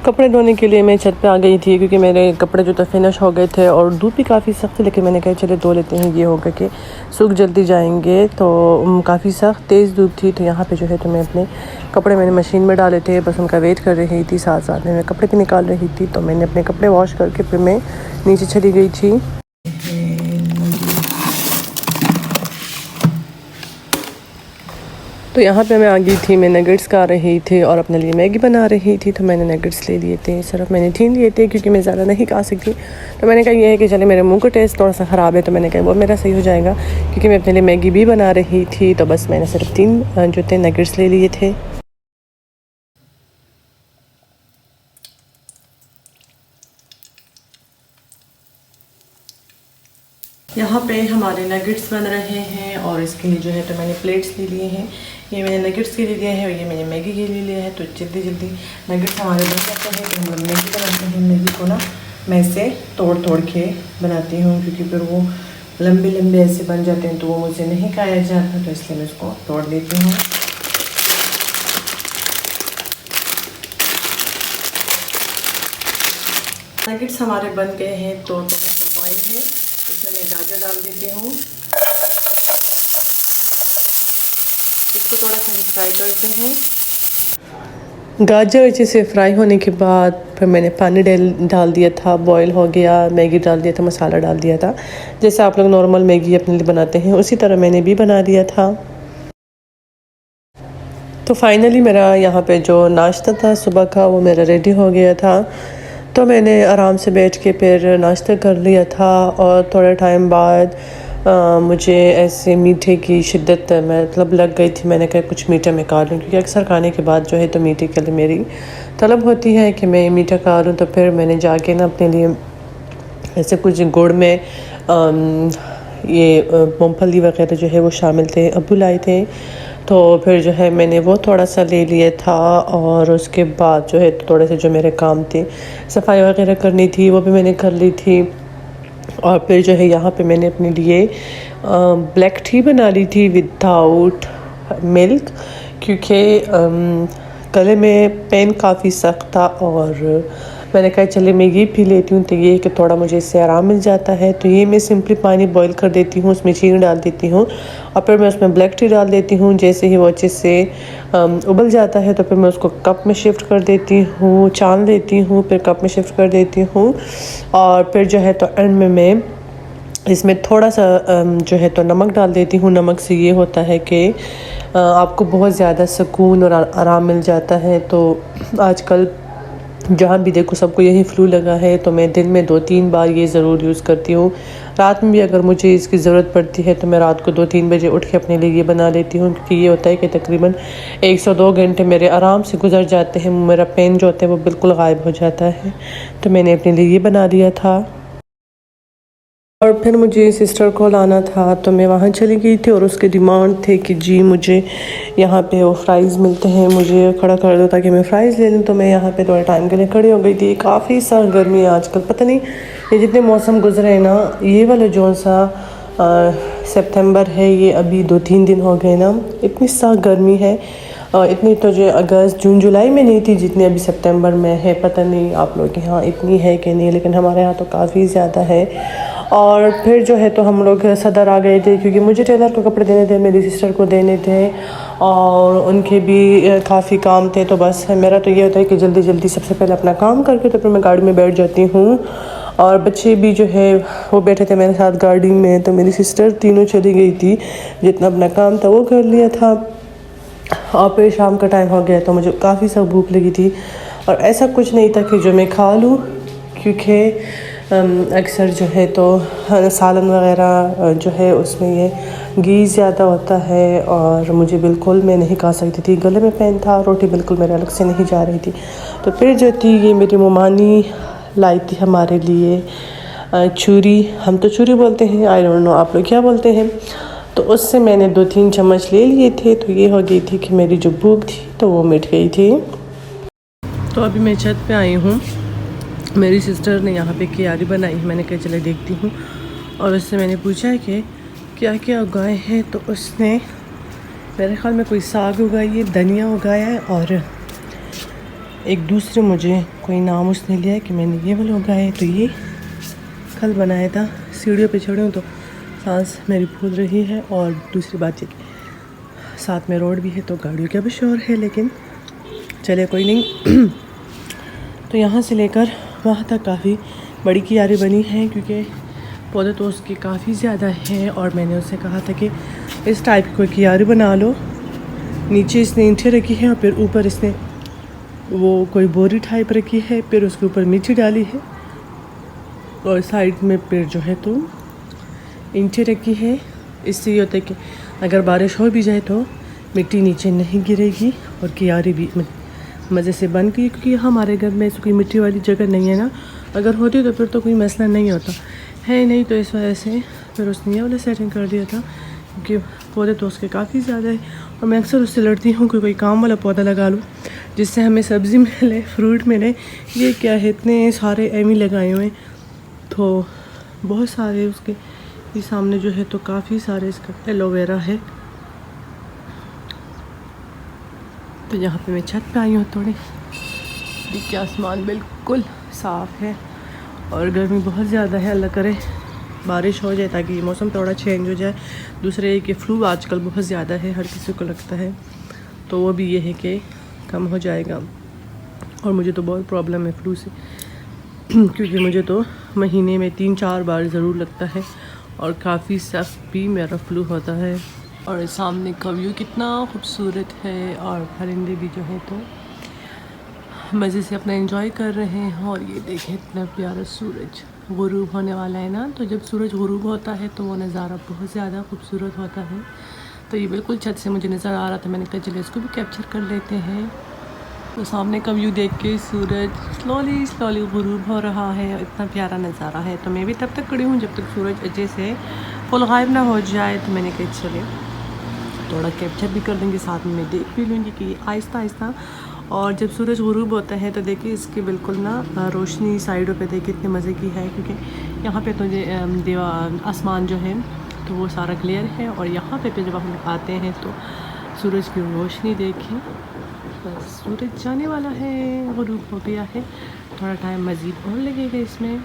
कपड़े धोने के लिए मैं छत पे आ गई थी क्योंकि मेरे कपड़े जो थे फिनिश हो गए थे और धूप भी काफ़ी सख्त थी, लेकिन मैंने कहा चले धो लेते हैं, ये होगा कि सूख जल्दी जाएंगे। तो काफ़ी सख्त तेज़ धूप थी, तो यहाँ पे जो है तो मैं अपने कपड़े मैंने मशीन में डाले थे, बस उनका वेट कर रही थी, साथ साथ में मैं कपड़े भी निकाल रही थी। तो मैंने अपने कपड़े वॉश करके फिर मैं नीचे चली गई थी। तो यहाँ पे मैं आ गई थी, मैं नगेट्स खा रही थी और अपने लिए मैगी बना रही थी। तो मैंने नगेट्स ले लिए थे, सिर्फ मैंने 3 लिए थे क्योंकि मैं ज़्यादा नहीं खा सकती। तो मैंने कहा ये है कि चले मेरे मुंह का टेस्ट थोड़ा सा ख़राब है, तो मैंने कहा वो मेरा सही हो जाएगा क्योंकि मैं अपने लिए मैगी भी बना रही थी। तो बस मैंने सिर्फ 3 जो थे नगेट्स ले लिए थे। यहाँ पे हमारे नगेट्स बन रहे हैं और इसके लिए जो है तो मैंने प्लेट्स ले लिए हैं। ये मैंने नगेट्स के लिए लिए हैं और ये मैंने मैगी के लिए लिया है। तो जल्दी जल्दी नगेट्स हमारे बन जाते हैं। तो हम लोग मैगी बनाते हैं। मैगी को ना मैं इसे तोड़ तोड़ के बनाती हूँ क्योंकि फिर वो लंबे लंबे ऐसे बन जाते हैं तो वो मुझे नहीं खाया जाता, तो इसलिए मैं इसको तोड़ देती हूँ। नगेट्स हमारे बन गए हैं। तो थोड़ा सा ऑयल है, इसमें मैं गाजर डाल देती हूँ। इसको थोड़ा सा फ्राई करते हैं। गाजर अच्छे से फ्राई होने के बाद फिर मैंने पानी डाल दिया था, बॉईल हो गया, मैगी डाल दिया था, मसाला डाल दिया था। जैसे आप लोग नॉर्मल मैगी अपने लिए बनाते हैं उसी तरह मैंने भी बना दिया था। तो फाइनली मेरा यहाँ पे जो नाश्ता था सुबह का वो मेरा रेडी हो गया था। तो मैंने आराम से बैठ के फिर नाश्ता कर लिया था और थोड़े टाइम बाद मुझे ऐसे मीठे की शिद्दत मतलब लग गई थी। मैंने कहा कुछ मीठा मैं खा लूँ क्योंकि अक्सर खाने के बाद जो है तो मीठे के लिए मेरी तलब होती है कि मैं मीठा खा लूँ। तो फिर मैंने जाके ना अपने लिए ऐसे कुछ गुड़ में ये मूंगफली वगैरह जो है वो शामिल थे, अब्बू लाए थे। तो फिर जो है मैंने वो थोड़ा सा ले लिया था और उसके बाद जो है थोड़े से जो मेरे काम थे, सफाई वगैरह करनी थी, वो भी मैंने कर ली थी। और फिर जो है यहाँ पे मैंने अपने लिए ब्लैक टी बना ली थी विदाउट मिल्क क्योंकि गले में पेन काफ़ी सख्त था और मैंने कहा चले मैं ये पी लेती हूँ, तो ये कि थोड़ा मुझे इससे आराम मिल जाता है। तो ये मैं सिंपली पानी बॉईल कर देती हूँ, उसमें चीनी डाल देती हूँ और फिर मैं उसमें ब्लैक टी डाल देती हूँ। जैसे ही वो अच्छे से उबल जाता है तो फिर मैं उसको कप में शिफ्ट कर देती हूँ, छान लेती हूँ, फिर कप में शिफ्ट कर देती हूँ। और फिर जो है तो एंड में मैं इसमें थोड़ा सा जो है तो नमक डाल देती हूँ। नमक से ये होता है कि आपको बहुत ज़्यादा सुकून और आराम मिल जाता है। तो आजकल जहाँ भी देखो सबको यही फ्लू लगा है, तो मैं दिन में 2-3 बार ये ज़रूर यूज़ करती हूँ। रात में भी अगर मुझे इसकी ज़रूरत पड़ती है तो मैं रात को 2-3 बजे उठ के अपने लिए ये बना लेती हूँ क्योंकि ये होता है कि तकरीबन 1 से 2 घंटे मेरे आराम से गुजर जाते हैं, मेरा पेन जो होता है वो बिल्कुल गायब हो जाता है। तो मैंने अपने लिए ये बना दिया था। और फिर मुझे सिस्टर को लाना था तो मैं वहाँ चली गई थी और उसके डिमांड थे कि जी मुझे यहाँ पे वो फ्राइज़ मिलते हैं, मुझे खड़ा कर दो ताकि मैं फ़्राइज़ ले लूँ। तो मैं यहाँ पे थोड़े टाइम के लिए खड़ी हो गई थी। काफ़ी सख्त गर्मी है आजकल, पता नहीं ये जितने मौसम गुजरे हैं ना, ये वाला जो सा सितंबर है ये अभी 2-3 दिन हो गए ना, इतनी सख्त गर्मी है। इतनी तो जो अगस्त जून जुलाई में नहीं थी जितनी अभी सितंबर में है। पता नहीं आप लोग के यहाँ इतनी है कि नहीं, लेकिन हमारे यहाँ तो काफ़ी ज़्यादा है। और फिर जो है तो हम लोग सदर आ गए थे क्योंकि मुझे टेलर को कपड़े देने थे, मेरी सिस्टर को देने थे और उनके भी काफ़ी काम थे। तो बस मेरा तो ये होता है कि जल्दी जल्दी सबसे पहले अपना काम करके तो फिर मैं गाड़ी में बैठ जाती हूँ। और बच्चे भी जो है वो बैठे थे मेरे साथ गाड़ी में। तो मेरी सिस्टर तीनों चली गई थी, जितना अपना काम था वो कर लिया था। और फिर शाम का टाइम हो गया तो मुझे काफ़ी सब भूख लगी थी और ऐसा कुछ नहीं था कि जो मैं खा लूँ क्योंकि अक्सर जो है तो सालन वगैरह जो है उसमें ये घी ज़्यादा होता है और मुझे बिल्कुल मैं नहीं खा सकती थी। गले में पेन था, रोटी बिल्कुल मेरे अलग से नहीं जा रही थी। तो फिर जो थी ये मेरी ममानी लाई थी हमारे लिए चूरी, हम तो चूरी बोलते हैं, आई डोंट नो आप लोग क्या बोलते हैं। तो उससे मैंने 2-3 चम्मच ले लिए थे। तो ये हो गई थी कि मेरी जो भूख थी तो वो मिट गई थी। तो अभी मैं छत पे आई हूँ, मेरी सिस्टर ने यहाँ पे क्यारी बनाई है, मैंने कहा चले देखती हूँ। और उससे मैंने पूछा है कि क्या क्या उगाए हैं, तो उसने मेरे ख्याल में कोई साग उगाई है, धनिया उगाया है और एक दूसरे मुझे कोई नाम उसने लिया कि मैंने ये वाला उगाया, तो ये कल बनाया था। सीढ़ियों पे चढ़े हूँ तो सांस मेरी फूल रही है, और दूसरी बात ये साथ में रोड भी है तो गाड़ियों का भी शोर है, लेकिन चले कोई नहीं। तो यहाँ से लेकर वहाँ तक काफ़ी बड़ी क्यारी बनी है, क्योंकि पौधे तो उसके काफ़ी ज़्यादा हैं, और मैंने उससे कहा था कि इस टाइप की कोई क्यारी बना लो। नीचे इसने ईंटें रखी हैं और फिर ऊपर इसने वो कोई बोरी टाइप रखी है, फिर उसके ऊपर मिट्टी डाली है, और साइड में फिर जो है तो ईंटें रखी है। इससे ये होता है कि अगर बारिश हो भी जाए तो मिट्टी नीचे नहीं गिरेगी, और क्यारी भी मज़े से बन गई, क्योंकि हमारे घर में ऐसी कोई मिट्टी वाली जगह नहीं है ना। अगर होती तो फिर तो कोई मसला नहीं होता है, नहीं तो इस वजह से फिर उसने ये वाला सेटिंग कर दिया था, क्योंकि पौधे तो उसके काफ़ी ज़्यादा है, और मैं अक्सर उससे लड़ती हूँ कि कोई काम वाला पौधा लगा लूँ जिससे हमें सब्ज़ी मिले, फ्रूट मिले। ये क्या है, इतने सारे एमी लगाए हुए हैं, तो बहुत सारे उसके ये सामने जो है तो काफ़ी सारे इसका एलोवेरा है। तो यहाँ पे मैं छत पे आई हूँ थोड़ी, देखिए आसमान बिल्कुल साफ़ है, और गर्मी बहुत ज़्यादा है। अल्लाह करे बारिश हो जाए ताकि मौसम थोड़ा चेंज हो जाए। दूसरे ये कि फ्लू आजकल बहुत ज़्यादा है, हर किसी को लगता है, तो वो भी ये है कि कम हो जाएगा। और मुझे तो बहुत प्रॉब्लम है फ्लू से, क्योंकि मुझे तो महीने में 3-4 बार ज़रूर लगता है, और काफ़ी सख्त भी मेरा फ्लू होता है। और सामने का व्यू कितना खूबसूरत है, और परिंदे भी जो है तो मज़े से अपना एंजॉय कर रहे हैं। और ये देखें इतना प्यारा सूरज गुरूब होने वाला है ना, तो जब सूरज गुरूब होता है तो वो नज़ारा बहुत ज़्यादा खूबसूरत होता है। तो ये बिल्कुल छत से मुझे नज़र आ रहा था, मैंने कहा चलिए इसको भी कैप्चर कर लेते हैं। तो सामने का व्यू देख के सूरज स्लोली स्लोली गुरूब हो रहा है, इतना प्यारा नज़ारा है। तो मैं भी तब तक खड़ी हूँ जब तक सूरज अच्छे से फुल गायब ना हो जाए। तो मैंने कहा चले थोड़ा कैप्चर भी कर देंगे, साथ में मैं देख भी लूँगी कि आहिस्ता आहिस्ता। और जब सूरज गुरूब होता है तो देखिए इसकी बिल्कुल ना रोशनी साइडों पे देखिए इतने मज़े की है, क्योंकि यहाँ पे तो दीवार आसमान जो है तो वो सारा क्लियर है, और यहाँ पे जब हम आते हैं तो सूरज की रोशनी देखें। बस सूरज जाने वाला है, गुरूब हो गया है, थोड़ा टाइम मज़ीद और लगेगा इसमें।